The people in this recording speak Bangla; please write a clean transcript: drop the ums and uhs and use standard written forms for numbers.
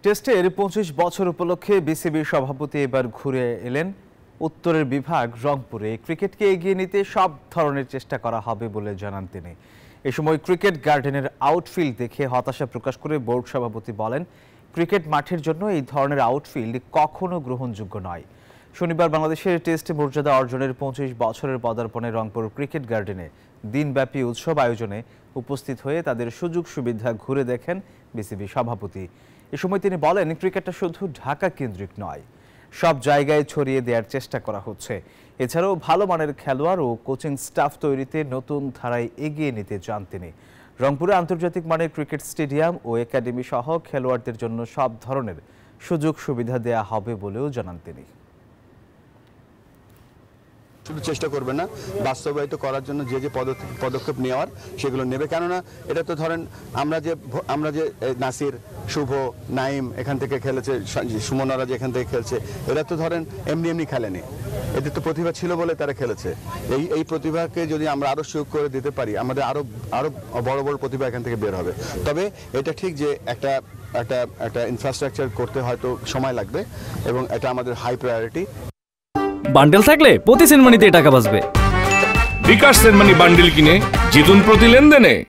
টেস্টের ২৫ বছর উপলক্ষে বিসিবির সভাপতি এবার ঘুরে এলেন উত্তরের বিভাগ রংপুরে। ক্রিকেটকে এগিয়ে নিতে সব ধরনের চেষ্টা করা হবে বলে জানান তিনি। এ সময় ক্রিকেট গার্ডেনের আউটফিল্ড দেখে হতাশা প্রকাশ করে বোর্ড সভাপতি বলেন, ক্রিকেট মাঠের জন্য এই ধরনের আউটফিল্ড কখনো গ্রহণযোগ্য নয়। শনিবার বাংলাদেশের টেস্টে মর্যাদা অর্জনের ২৫ বছরের পদার্পণে রংপুর ক্রিকেট গার্ডেনে দিনব্যাপী উৎসব আয়োজনে উপস্থিত হয়ে তাদের সুযোগ সুবিধা ঘুরে দেখেন বিসিবি সভাপতি। এ সময় তিনি বলেন, ক্রিকেটটা শুধু ঢাকা কেন্দ্রিক নয়, সব জায়গায় ছড়িয়ে দেওয়ার চেষ্টা করা হচ্ছে। এছাড়াও ভালো মানের খেলোয়াড় ও কোচিং স্টাফ তৈরিতে নতুন ধারায় এগিয়ে নিতে চান তিনি। রংপুরে আন্তর্জাতিক মানের ক্রিকেট স্টেডিয়াম ও একাডেমি সহ খেলোয়াড়দের জন্য সব ধরনের সুযোগ সুবিধা দেয়া হবে বলেও জানান তিনি। শুধু চেষ্টা করবে না, বাস্তবায়িত করার জন্য যে যে পদক্ষেপ নেওয়ার সেগুলো নেবে। কেননা এটা তো ধরেন আমরা যে নাসির, শুভ, নাইম এখান থেকে খেলেছে, সুমনারা যে এখান থেকে খেলছে, এরা তো ধরেন এমনি খেলেনি, এদের তো প্রতিভা ছিল বলে তারা খেলেছে। এই প্রতিভাকে যদি আমরা আরো সুযোগ করে দিতে পারি, আমাদের আরো বড় বড় প্রতিভা এখান থেকে বের হবে। তবে এটা ঠিক যে একটা ইনফ্রাস্ট্রাকচার করতে হয়তো সময় লাগবে এবং এটা আমাদের হাই প্রায়োরিটি। বান্ডেল থাকলে প্রতি সেনমানিতে টাকা বাঁচবে। বিকাশ সেনমানি বান্ডেল কিনে জিতুন প্রতি লেনদেনে।